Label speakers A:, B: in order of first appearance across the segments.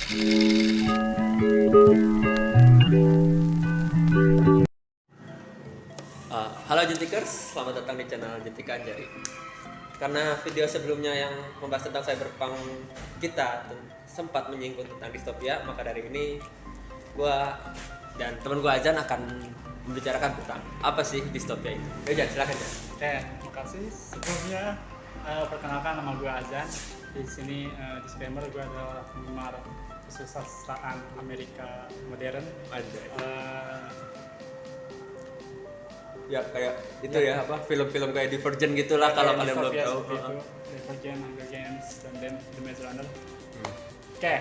A: Halo Jentikers, selamat datang di channel Jentika Anjari. Karena video sebelumnya yang membahas tentang cyberpunk kita sempat menyinggung tentang distopia, maka dari ini gua dan teman gua Azan akan membicarakan tentang apa sih distopia itu. Jan, silakan ya.
B: Oke, terima kasih. Sebelumnya perkenalkan, nama gue Azan. Di sini disclaimer, gue adalah penggemar kesusastraan Amerika modern.
A: Ya kayak itu ya, apa film-film kayak Divergent gitulah kalau kalian belum tahu.
B: Divergent, Hunger Games, dan The Maze Runner. Oke,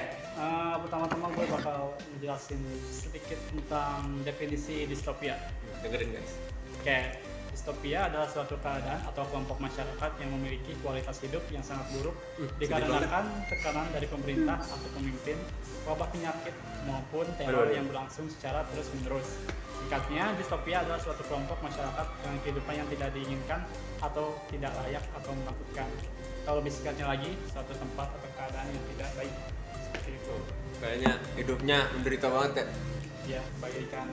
B: pertama-tama gue bakal menjelasin sedikit tentang definisi distopia.
A: Dengerin guys.
B: Oke, distopia adalah suatu keadaan atau kelompok masyarakat yang memiliki kualitas hidup yang sangat buruk dikarenakan tekanan dari pemerintah atau pemimpin, wabah penyakit maupun teror yang berlangsung secara terus-menerus. Singkatnya, distopia adalah suatu kelompok masyarakat dengan kehidupan yang tidak diinginkan atau tidak layak atau menakutkan. Kalau lebih singkatnya lagi, suatu tempat atau keadaan yang tidak baik. Seperti itu.
A: Kayaknya hidupnya menderita banget ya.
B: Ya, bagaikan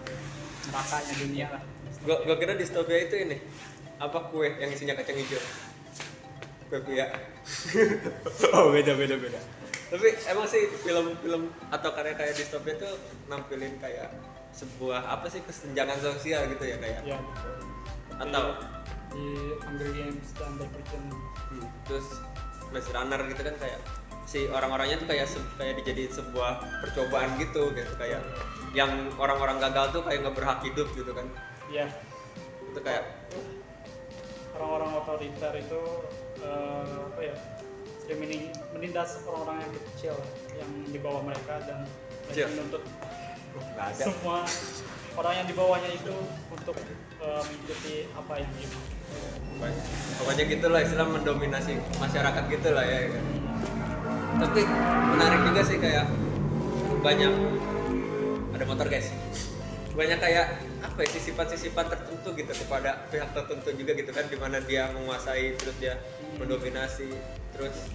B: nerakanya dunia lah.
A: Gua kira distopia itu ini apa, kue yang isinya kacang hijau. Kue pia. Oh, beda. Tapi emang sih film-film atau karya kayak distopia tuh nampilin kayak sebuah apa sih, kesenjangan sosial gitu ya kayak.
B: Ya, betul.
A: Atau
B: di Hunger Games dan Divergent.
A: Terus Maze Runner gitu kan, kayak si orang-orangnya tuh kayak dijadiin sebuah percobaan gitu kayak yang orang-orang gagal tuh kayak nggak berhak hidup gitu kan.
B: Ya,
A: Itu kayak
B: orang-orang otoriter itu apa ya, sering menindas orang-orang yang kecil yang di bawah mereka, dan mereka menuntut
A: nggak ada.
B: semua orang yang di bawahnya itu untuk mengikuti apa yang dia mau.
A: Pokoknya gitulah, istilah mendominasi masyarakat gitulah ya kan. Tapi menarik juga sih, kayak banyak ada motor guys, banyak kayak apa ya, sisipan tertentu gitu kepada pihak tertentu juga gitu kan, dimana dia menguasai, terus dia mendominasi, terus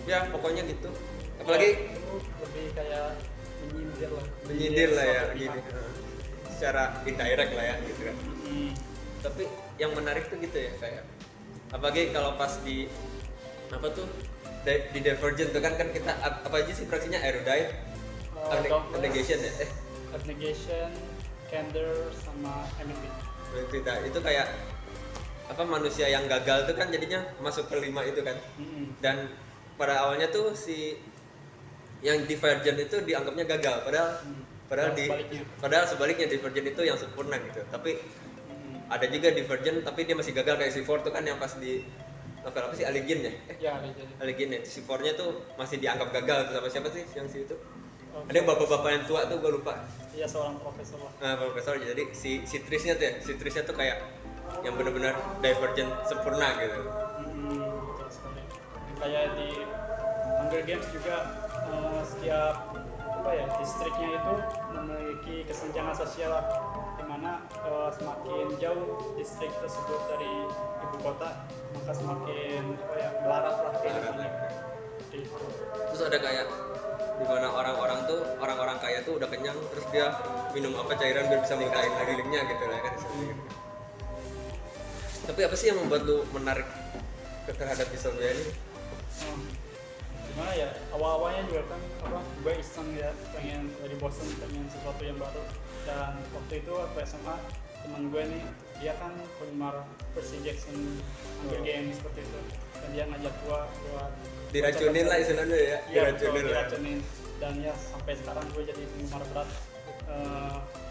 A: ya pokoknya gitu. Apalagi
B: lebih kayak
A: menyindir lah ya gini, secara indirect lah ya gitu kan. Tapi yang menarik tuh gitu ya, kayak apalagi kalau pas di apa tuh di Divergent tuh kan kita apa aja sih fraksinya, erudite, abnegation ya,
B: abnegation, candor, sama empathy.
A: Itu kayak apa, manusia yang gagal tuh kan jadinya masuk ke 5 itu kan. Dan pada awalnya tuh si yang Divergent itu dianggapnya gagal, padahal sebaliknya Divergent itu yang sempurna gitu. Tapi ada juga Divergent tapi dia masih gagal, kayak C4 tuh kan yang pas di novel apa sih, Allegiant ya? Allegiant ya. C4-nya tuh masih dianggap gagal tuh, sama siapa sih yang si itu? Ada bapak-bapak yang tua tuh, gue lupa.
B: Iya, seorang profesor lah.
A: Nah, profesor. Jadi si Trisnya tuh ya, si Trisnya tuh kayak yang benar-benar Divergent sempurna gitu.
B: Betul sekali. Kayak di Hunger Games juga setiap apa ya, distriknya itu memiliki kesenjangan sosial, dimana semakin jauh distrik tersebut dari ibu kota, maka semakin apa ya, melarat lah kehidupannya.
A: Terus ada kayak dimana orang-orang kaya tuh udah kenyang, terus dia minum apa cairan biar bisa nikahin lagi linknya gitu lah kan. Tapi apa sih yang membuat lu menarik terhadap distopia ini?
B: Gimana ya, awalnya juga kan apa, gue iseng ya, pengen dari bosen, pengen sesuatu yang baru. Dan waktu itu waktu SMA, teman gue nih, dia kan penggemar Percy Jackson, Hunger Games seperti itu, dan dia ngajak gue buat
A: diracunin lah istilahnya ya.
B: Diracunin. Dan ya sampai sekarang gue jadi penggemar berat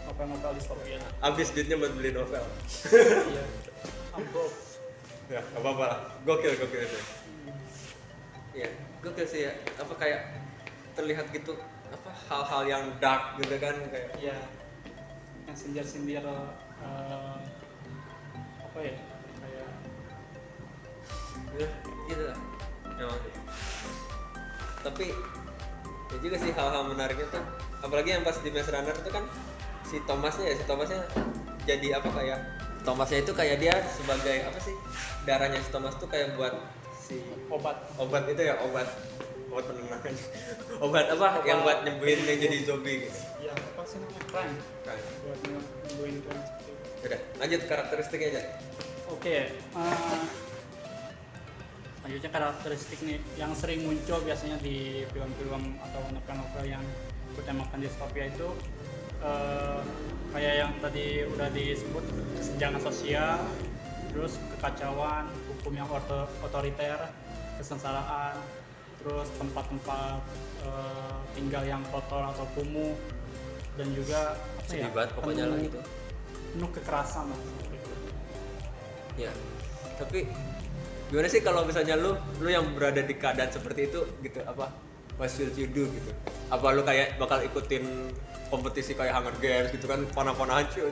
B: novel-novel distopia.
A: Abis duitnya buat beli novel.
B: Iya, ambrol.
A: Ya, gak apa-apa lah. Gokil itu. Iya, gokil sih ya. Apa kayak terlihat gitu, apa hal-hal yang dark gitu kan, kayak.
B: Iya, yang sindir-sindir apa ya, kayak
A: Ya, gitu lah. Emang. Tapi ya juga sih hal-hal menariknya tuh, apalagi yang pas di Maze Runner itu kan si Thomasnya jadi apa, kayak Thomasnya itu kayak dia sebagai apa sih, darahnya si Thomas tuh kayak buat si
B: obat
A: itu ya, obat obat penenang aja. Obat apa yang buat nyembuhin yang jadi zombie gitu.
B: Ya apa sih namanya, crime
A: Kan.
B: buat nyembuhin crime seperti itu.
A: Udah, lanjut karakteristiknya aja.
B: Oke, selanjutnya karakteristik nih yang sering muncul biasanya di film-film atau novel-novel yang bertemakan distopia itu kayak yang tadi udah disebut, kesenjangan sosial, terus kekacauan, hukum yang otoriter, kesengsaraan, terus tempat-tempat tinggal yang kotor atau kumuh, dan juga apa
A: Sedih
B: ya,
A: banget pokoknya lah gitu.
B: penuh kekerasan lah.
A: Ya, tapi gimana sih kalau misalnya lu yang berada di keadaan seperti itu gitu, apa what will you do gitu? Apa lu kayak bakal ikutin kompetisi kayak Hunger Games gitu kan, panah-panahan cuy.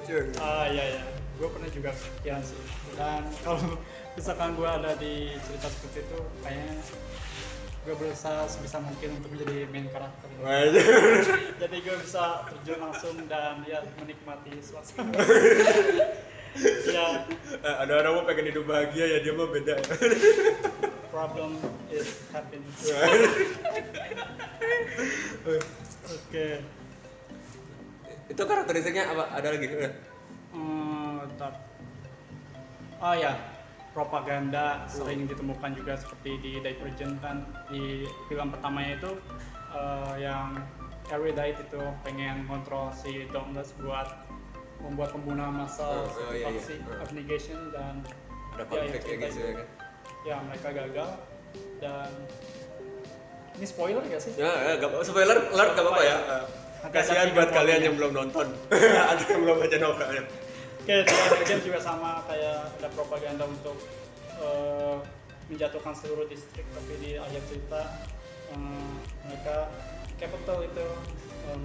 B: Iya, gue pernah juga kepikiran sih. Dan kalau misalkan gue ada di cerita seperti itu, kayaknya gue berusaha sebisa mungkin untuk menjadi main karakter. Jadi gue bisa terjun langsung dan ya menikmati suasana. Ya,
A: Ada orang mau pengen hidup bahagia ya, dia mah beda.
B: problem is happiness. Oke.
A: Itu karakteristiknya apa? Ada lagi?
B: Bentar. Oh ya, propaganda sering ditemukan juga seperti di Divergent kan, di film pertamanya itu yang Erudite itu pengen kontrol si Dauntless buat membuat pembunuhan massal seperti
A: iya.
B: faksi Abnegation, dan
A: Ada konflik kayak gitu ya kan?
B: ya mereka gagal. Dan ini spoiler gak sih?
A: Ya, gak apa-apa. Spoiler alert gak apa-apa ya. Kasihan buat kalian yang belum nonton. Ada yang belum baca novelnya.
B: Oke, di Divergent juga sama, kayak ada propaganda untuk menjatuhkan seluruh distrik, tapi di akhir cerita mereka capital itu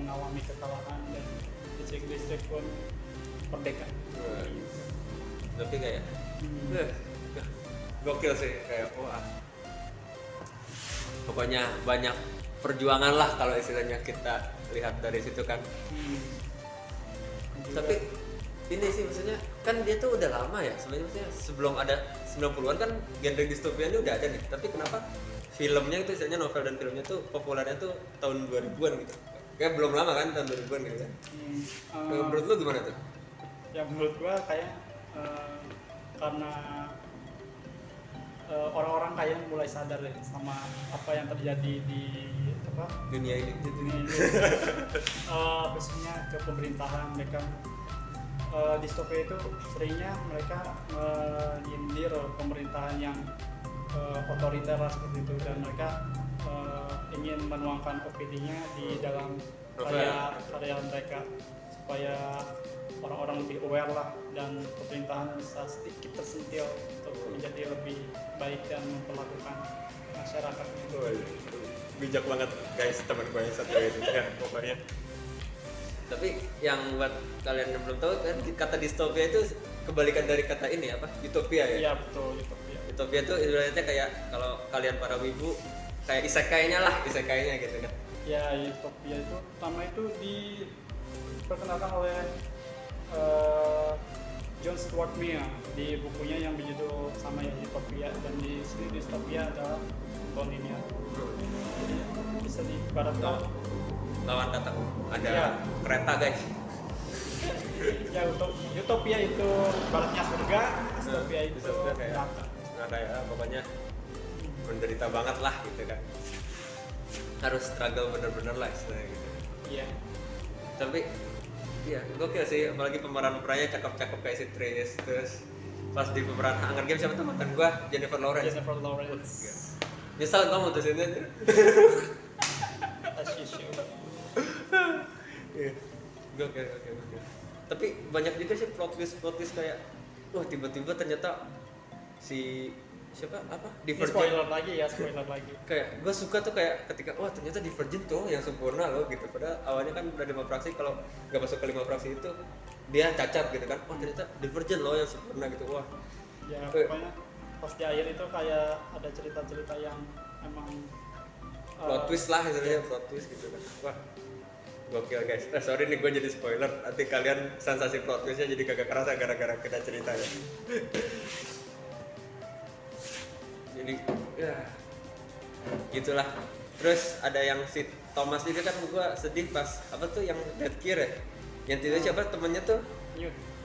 B: mengalami kekalahan dan distrik pun merdeka.
A: Tapi kayak gokil sih, kayak wah. Pokoknya banyak perjuangan lah kalau istilahnya kita lihat dari situ kan. Tapi ini sih maksudnya kan dia tuh udah lama ya sebenarnya, maksudnya sebelum ada 90-an kan genre distopia ini udah ada nih. Tapi kenapa filmnya itu istilahnya novel dan filmnya tuh populernya tuh tahun 2000-an gitu. Kayak belum lama kan tahun 2000-an gitu kan. Menurut lu gimana tuh?
B: Ya menurut gua kayak karena orang-orang kayak mulai sadar deh sama apa yang terjadi di
A: Dunia ini.
B: di dunia ini. Khususnya ke pemerintahan mereka, distopia itu seringnya mereka menyindir pemerintahan yang otoriter lah seperti itu, dan mereka ingin menuangkan opini-nya di dalam karya mereka supaya orang-orang lebih aware lah, dan pemerintahan bisa sedikit tersentil untuk menjadi lebih baik dan memperlakukan masyarakat.
A: Bijak banget guys, teman gue yang satu ini ya pokoknya. Tapi yang buat kalian yang belum tahu kan, kata distopia itu kebalikan dari kata ini apa? Utopia ya?
B: Iya betul, utopia.
A: Utopia itu ibaratnya kayak kalau kalian para wibu kayak isekainya gitu kan.
B: Ya, utopia itu pertama itu diperkenalkan oleh John Stuart Mill di bukunya yang berjudul sama ya, Utopia, dan di sini distopia adalah non-linear. Jadi bisa diibaratkan
A: Lawan datang ada
B: Ya.
A: kereta guys.
B: ya, untuk utopia itu ibaratnya surga, distopia itu
A: Distopia kayak
B: neraka.
A: kayak pokoknya menderita banget lah gitu kan. Harus struggle bener-bener lah istilahnya gitu.
B: Iya.
A: Tapi iya gokil sih, apalagi pemerannya cakep-cakep kayak si Tris. Terus pas di pemeran Hunger Games siapa tuh mantan gua, Jennifer Lawrence.
B: Jennifer Lawrence.
A: Nyesal gua mutusinnya.
B: As usual.
A: Iya. Gokil. Tapi banyak juga sih plot twist kayak wah tiba-tiba ternyata si siapa apa
B: Ini
A: Divergent.
B: spoiler lagi.
A: Kayak gue suka tuh kayak ketika wah ternyata Divergent tuh yang sempurna loh gitu, padahal awalnya kan udah 5 fraksi, kalau nggak masuk ke 5 fraksi itu dia cacat gitu kan. Oh ternyata Divergent loh yang sempurna gitu. Wah
B: Ya pokoknya pas di akhir itu kayak ada cerita-cerita yang emang
A: plot twist lah istilahnya, plot twist gitu kan. Wah gokil guys. Sorry nih gue jadi spoiler, nanti kalian sensasi plot twistnya jadi kagak kerasa gara-gara kita ceritanya. Jadi ya gitulah Terus ada yang si Thomas itu kan gua sedih pas apa tuh yang Dead Gear ya, yang tiba siapa temennya tuh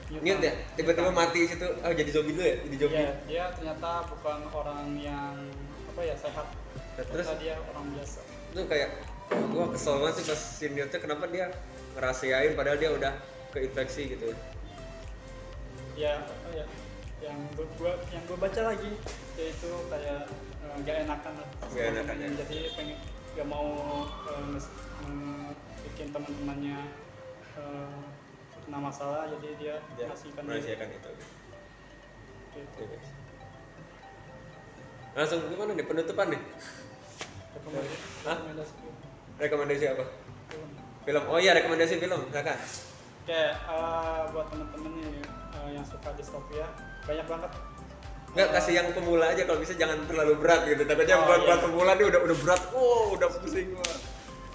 A: Newt ya, tiba-tiba mati situ, oh jadi zombie dulu ya, jadi zombie.
B: Iya, dia ternyata bukan orang yang apa ya sehat,
A: Terus
B: dia orang biasa.
A: itu kayak gua kesel banget sih pas si Newt tuh kenapa dia ngerahasiain padahal dia udah keinfeksi gitu.
B: Ya, apa ya, yang gue baca lagi yaitu kayak nggak enakan lah.
A: Nggak enakan ya.
B: Jadi pengen nggak mau bikin teman-temannya kena masalah, jadi dia ngasihkan
A: merahasiakan itu.
B: gitu.
A: Oke. Langsung gimana nih penutupan nih?
B: Rekomendasi
A: Rekomendasi apa?
B: film.
A: Film. Oh iya, rekomendasi film, silakan.
B: Oke, buat temen-temen nih yang suka distopia, banyak banget.
A: Enggak, kasih yang pemula aja kalau bisa, jangan terlalu berat gitu. Takutnya buat pemula nih udah berat. Oh, udah pusing gua.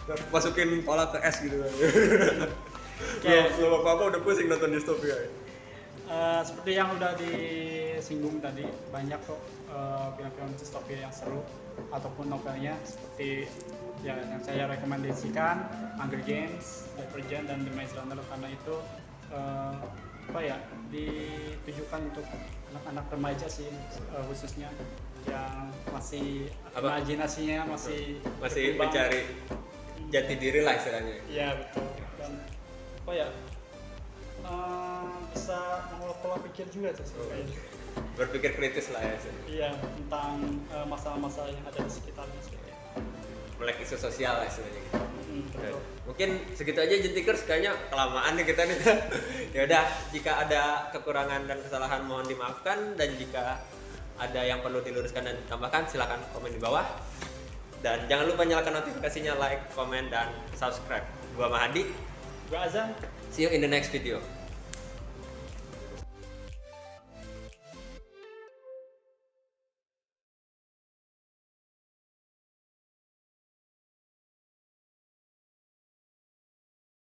A: Udah masukin kepala ke es gitu. Belum apa-apa udah pusing nonton distopia.
B: Seperti yang udah disinggung tadi, banyak kok film-film distopia yang seru ataupun novelnya, seperti ya, yang saya rekomendasikan Hunger Games, Divergent, dan The Maze Runner, karena itu apa ya, ditujukan untuk anak-anak remaja sih, khususnya yang masih imajinasinya masih berkembang.
A: Mencari jati diri lah istilahnya.
B: Iya betul, dan apa ya, bisa mengolah pola pikir juga tuh kayaknya.
A: Berpikir kritis lah ya.
B: Iya, tentang masalah-masalah yang ada di sekitarnya seperti itu.
A: Melek isu sosial lah istilahnya.
B: Betul.
A: Mungkin segitu aja Jentikers, kayaknya kelamaan nih kita nih. Ya udah, jika ada kekurangan dan kesalahan mohon dimaafkan, dan jika ada yang perlu diluruskan dan ditambahkan silakan komen di bawah. Dan jangan lupa nyalakan notifikasinya, like, komen, dan subscribe. Gua Mahadi.
B: Gua Azan.
A: See you in the next video.